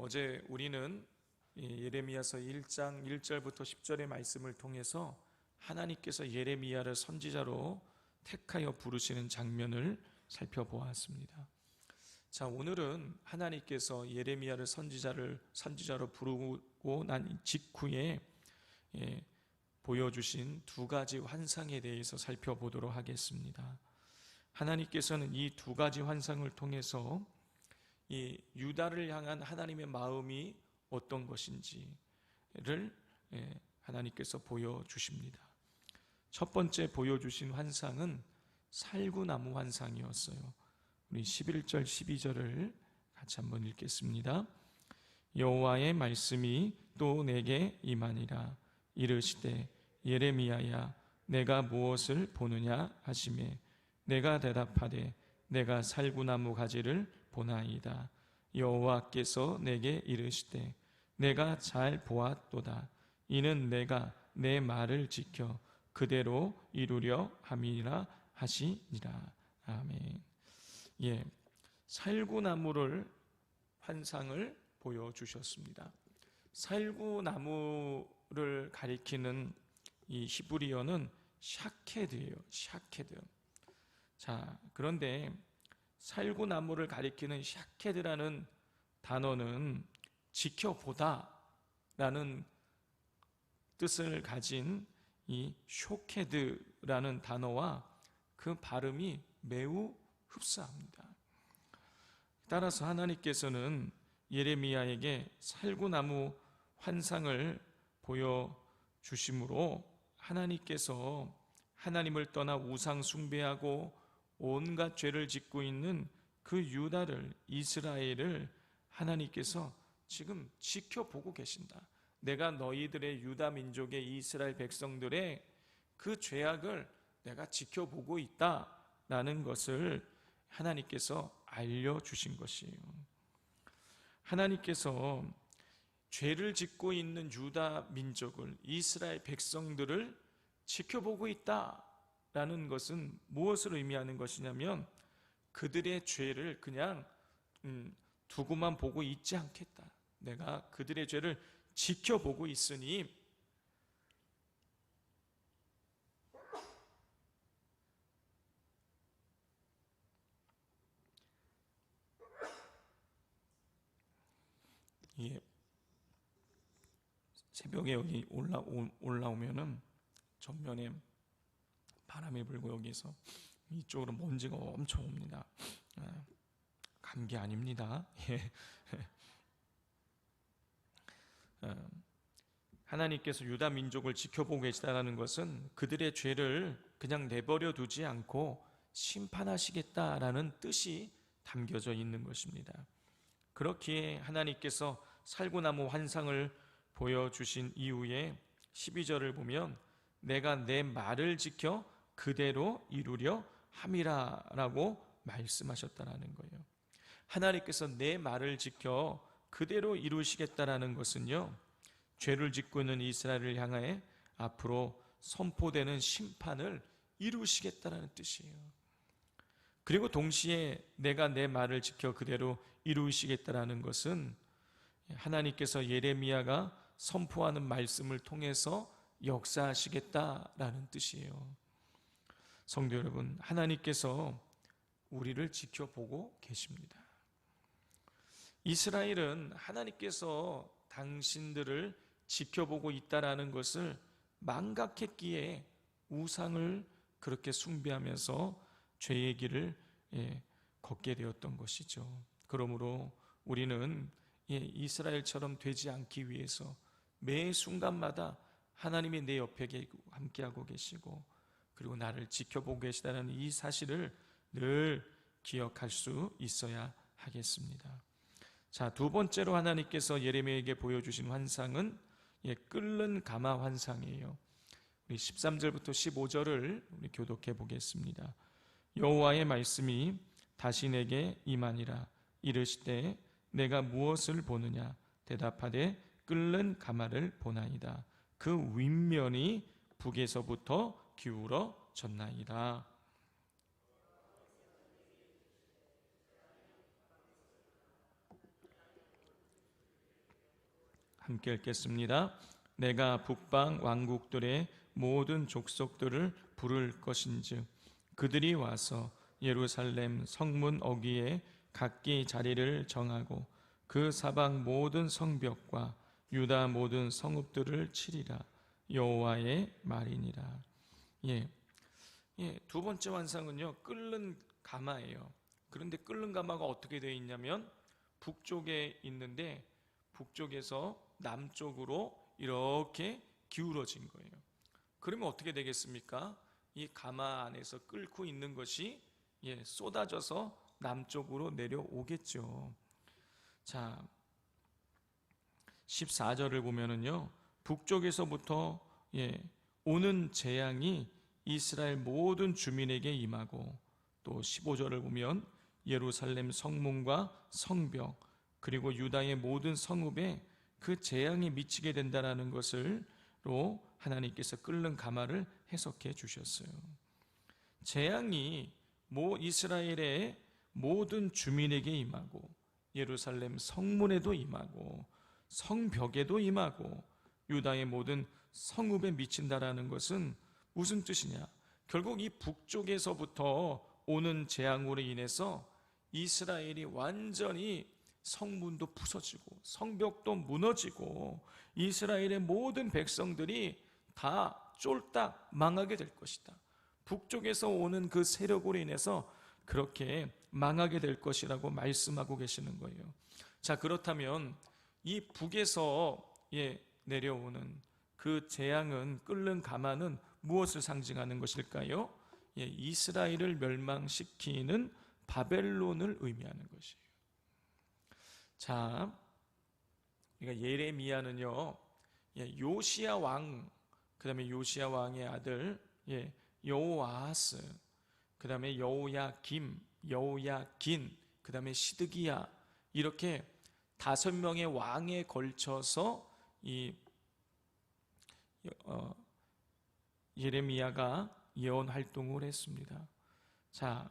어제 우리는 예레미야서 1장 1절부터 10절의 말씀을 통해서 하나님께서 예레미야를 선지자로 택하여 부르시는 장면을 살펴보았습니다. 자, 오늘은 하나님께서 예레미야를 선지자로 부르고 난 직후에 보여주신 두 가지 환상에 대해서 살펴보도록 하겠습니다. 하나님께서는 이 두 가지 환상을 통해서 이 유다를 향한 하나님의 마음이 어떤 것인지를 하나님께서 보여주십니다. 첫 번째 보여주신 환상은 살구나무 환상이었어요. 우리 11절 12절을 같이 한번 읽겠습니다. 여호와의 말씀이 또 내게 임하니라. 이르시되 예레미야야 내가 무엇을 보느냐 하시매 내가 대답하되 내가 살구나무 가지를 보나이다. 여호와께서 내게 이르시되 내가 잘 보았도다. 이는 내가 내 말을 지켜 그대로 이루려 함이라 하시니라. 아멘. 살구나무를 환상을 보여주셨습니다. 살구나무를 가리키는 이 히브리어는 샤케드예요. 샤케드. 자, 그런데 살구나무를 가리키는 샤케드라는 단어는 지켜보다 라는 뜻을 가진 이 쇼케드라는 단어와 그 발음이 매우 흡사합니다. 따라서 하나님께서는 예레미야에게 살구나무 환상을 보여주심으로 하나님께서 하나님을 떠나 우상 숭배하고 온갖 죄를 짓고 있는 그 유다를, 이스라엘을 하나님께서 지금 지켜보고 계신다. 내가 너희들의 유다 민족의 이스라엘 백성들의 그 죄악을 내가 지켜보고 있다라는 것을 하나님께서 알려주신 것이에요. 하나님께서 죄를 짓고 있는 유다 민족을, 이스라엘 백성들을 지켜보고 있다라는 것은 무엇을 의미하는 것이냐면 그들의 죄를 그냥 두고만 보고 있지 않겠다. 내가 그들의 죄를 지켜보고 있으니 새벽에 여기 올라오면은 전면에 바람이 불고 여기서 이쪽으로 먼지가 엄청 옵니다. 감기 아닙니다. 하나님께서 유다 민족을 지켜보고 계시다는 것은 그들의 죄를 그냥 내버려 두지 않고 심판하시겠다라는 뜻이 담겨져 있는 것입니다. 그렇기에 하나님께서 살구나무 환상을 보여주신 이후에 12절을 보면 내가 내 말을 지켜 그대로 이루려 함이라 라고 말씀하셨다라는 거예요. 하나님께서 내 말을 지켜 그대로 이루시겠다라는 것은요, 죄를 짓고 있는 이스라엘을 향해 앞으로 선포되는 심판을 이루시겠다라는 뜻이에요. 그리고 동시에 내가 내 말을 지켜 그대로 이루시겠다라는 것은 하나님께서 예레미야가 선포하는 말씀을 통해서 역사하시겠다라는 뜻이에요. 성도 여러분, 하나님께서 우리를 지켜보고 계십니다. 이스라엘은 하나님께서 당신들을 지켜보고 있다라는 것을 망각했기에 우상을 그렇게 숭배하면서 죄의 길을 걷게 되었던 것이죠. 그러므로 우리는 이스라엘처럼 되지 않기 위해서 매 순간마다 하나님이 내 옆에 함께하고 계시고 그리고 나를 지켜보고 계시다는 이 사실을 늘 기억할 수 있어야 하겠습니다. 자, 두 번째로 하나님께서 예레미야에게 보여주신 환상은 끓는 가마 환상이에요. 우리 13절부터 15절을 우리 교독해 보겠습니다. 여호와의 말씀이 다시 내게 임하니라. 이르시되 내가 무엇을 보느냐? 대답하되 끓는 가마를 보나이다. 그 윗면이 북에서부터 기울어졌나이다. 함께 읽겠습니다. 내가 북방 왕국들의 모든 족속들을 부를 것인즉 그들이 와서 예루살렘 성문 어귀에 각기 자리를 정하고 그 사방 모든 성벽과 유다 모든 성읍들을 치리라. 여호와의 말이니라. 두 번째 환상은요, 끓는 가마예요. 그런데 끓는 가마가 어떻게 되어 있냐면 북쪽에 있는데 북쪽에서 남쪽으로 이렇게 기울어진 거예요. 그러면 어떻게 되겠습니까? 이 가마 안에서 끓고 있는 것이 쏟아져서 남쪽으로 내려오겠죠. 자, 14절을 보면은요, 북쪽에서부터 오는 재앙이 이스라엘 모든 주민에게 임하고, 또 15절을 보면 예루살렘 성문과 성벽 그리고 유다의 모든 성읍에 그 재앙이 미치게 된다라는 것으로 하나님께서 끓는 가마를 해석해 주셨어요. 재앙이 이스라엘의 모든 주민에게 임하고 예루살렘 성문에도 임하고 성벽에도 임하고 유다의 모든 성읍에 미친다라는 것은 무슨 뜻이냐? 결국 이 북쪽에서부터 오는 재앙으로 인해서 이스라엘이 완전히 성문도 부서지고 성벽도 무너지고 이스라엘의 모든 백성들이 다 쫄딱 망하게 될 것이다. 북쪽에서 오는 그 세력으로 인해서 그렇게 망하게 될 것이라고 말씀하고 계시는 거예요. 자, 그렇다면 이 북에서 내려오는 그 재앙은, 끓는 가마는 무엇을 상징하는 것일까요? 이스라엘을 멸망시키는 바벨론을 의미하는 것이에요. 자, 그러니까 예레미야는요, 요시야 왕, 그 다음에 요시야 왕의 아들 여호아하스, 그 다음에 여호야김, 여호야긴, 그 다음에 시드기야, 이렇게 5명의 왕에 걸쳐서 예레미야가 예언 활동을 했습니다. 자,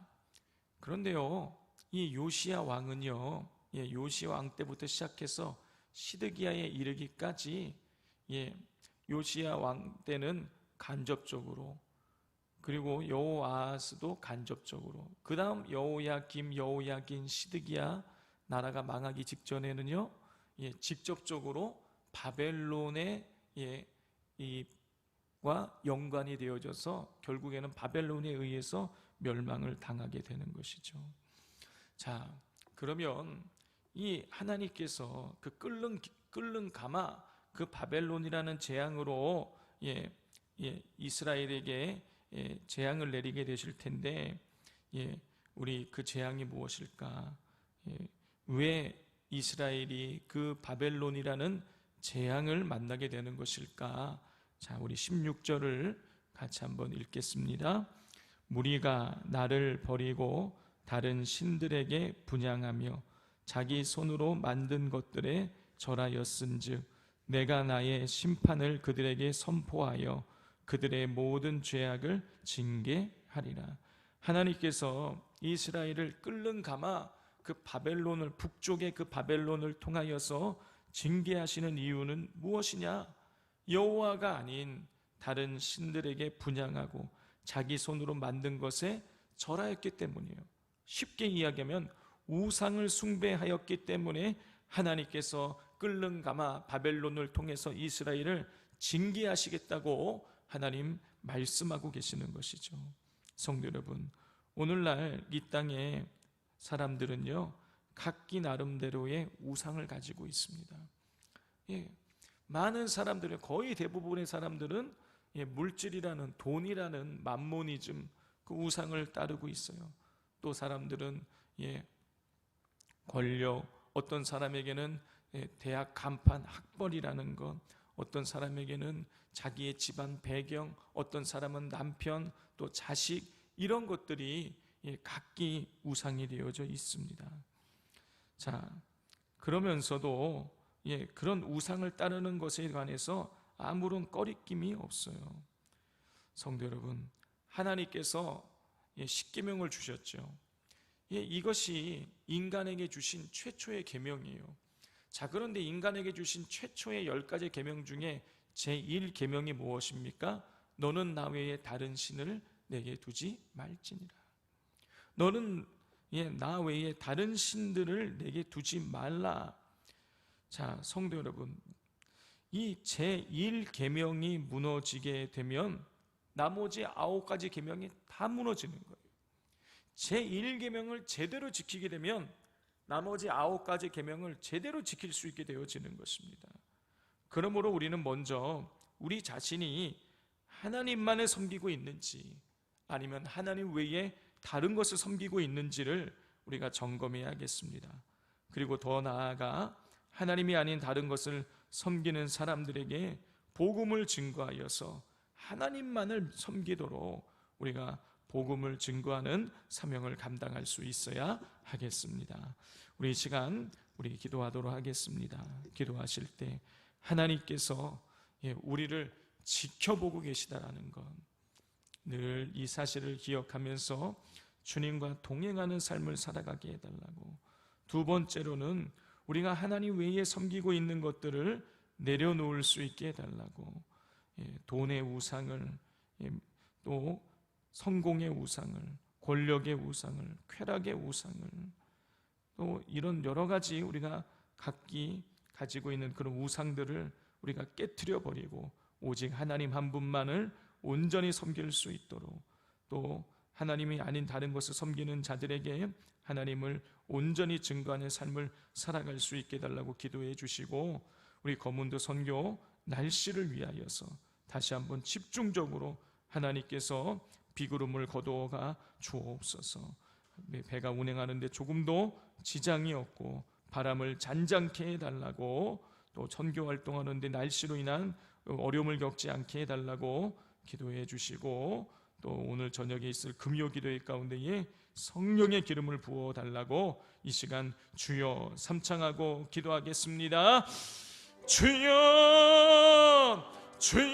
그런데요, 이 요시야 왕은요, 요시야 왕 때부터 시작해서 시드기야에 이르기까지 요시야 왕 때는 간접적으로, 그리고 여호아하스도 간접적으로, 그 다음 여호야김, 여호야긴, 시드기야 나라가 망하기 직전에는요, 직접적으로 바벨론의 과 연관이 되어져서 결국에는 바벨론에 의해서 멸망을 당하게 되는 것이죠. 자, 그러면 이 하나님께서 그 끓는 가마, 그 바벨론이라는 재앙으로 이스라엘에게 재앙을 내리게 되실 텐데, 우리 그 재앙이 무엇일까? 왜 이스라엘이 그 바벨론이라는 재앙을 만나게 되는 것일까? 자, 우리 16절을 같이 한번 읽겠습니다. 무리가 나를 버리고 다른 신들에게 분향하며 자기 손으로 만든 것들에 절하였은즉 내가 나의 심판을 그들에게 선포하여 그들의 모든 죄악을 징계하리라. 하나님께서 이스라엘을 끓는 가마, 그 바벨론을, 북쪽의 그 바벨론을 통하여서 징계하시는 이유는 무엇이냐? 여호와가 아닌 다른 신들에게 분향하고 자기 손으로 만든 것에 절하였기 때문이에요. 쉽게 이야기하면 우상을 숭배하였기 때문에 하나님께서 끓는 가마 바벨론을 통해서 이스라엘을 징계하시겠다고 하나님 말씀하고 계시는 것이죠. 성도 여러분, 오늘날 이 땅에 사람들은요, 각기 나름대로의 우상을 가지고 있습니다. 많은 사람들은, 거의 대부분의 사람들은 물질이라는, 돈이라는 맘모니즘, 그 우상을 따르고 있어요. 또 사람들은 권력, 어떤 사람에게는 대학 간판 학벌이라는 것, 어떤 사람에게는 자기의 집안 배경, 어떤 사람은 남편, 또 자식, 이런 것들이 각기 우상이 되어져 있습니다. 자, 그러면서도 그런 우상을 따르는 것에 관해서 아무런 꺼리낌이 없어요. 성도 여러분, 하나님께서 십계명을 주셨죠. 이것이 인간에게 주신 최초의 계명이에요. 자, 그런데 인간에게 주신 최초의 10가지 계명 중에 제1계명이 무엇입니까? 너는 나 외에 다른 신을 내게 두지 말지니라. 너는 나 외에 다른 신들을 내게 두지 말라. 자, 성도 여러분, 이 제1계명이 무너지게 되면 나머지 9가지 계명이 다 무너지는 거예요. 제1계명을 제대로 지키게 되면 나머지 9가지 계명을 제대로 지킬 수 있게 되어지는 것입니다. 그러므로 우리는 먼저 우리 자신이 하나님만을 섬기고 있는지 아니면 하나님 외에 다른 것을 섬기고 있는지를 우리가 점검해야겠습니다. 그리고 더 나아가 하나님이 아닌 다른 것을 섬기는 사람들에게 복음을 증거하여서 하나님만을 섬기도록 우리가 복음을 증거하는 사명을 감당할 수 있어야 하겠습니다. 우리 이 시간 우리 기도하도록 하겠습니다. 기도하실 때 하나님께서 우리를 지켜보고 계시다라는 것, 늘 이 사실을 기억하면서 주님과 동행하는 삶을 살아가게 해달라고. 두 번째로는 우리가 하나님 외에 섬기고 있는 것들을 내려놓을 수 있게 해달라고. 돈의 우상을, 또 성공의 우상을, 권력의 우상을, 쾌락의 우상을, 또 이런 여러 가지 우리가 각기 가지고 있는 그런 우상들을 우리가 깨트려 버리고 오직 하나님 한 분만을 온전히 섬길 수 있도록, 또 하나님이 아닌 다른 것을 섬기는 자들에게 하나님을 온전히 증거하는 삶을 살아갈 수 있게 해달라고 기도해 주시고, 우리 거문도 선교 날씨를 위하여서 다시 한번 집중적으로 하나님께서 비구름을 거두어가 주옵소서. 배가 운행하는데 조금도 지장이 없고 바람을 잔잔케 해달라고, 또 선교 활동하는데 날씨로 인한 어려움을 겪지 않게 해달라고 기도해 주시고, 또 오늘 저녁에 있을 금요 기도회 가운데에 성령의 기름을 부어 달라고 이 시간 주여 삼창하고 기도하겠습니다. 주여, 주여.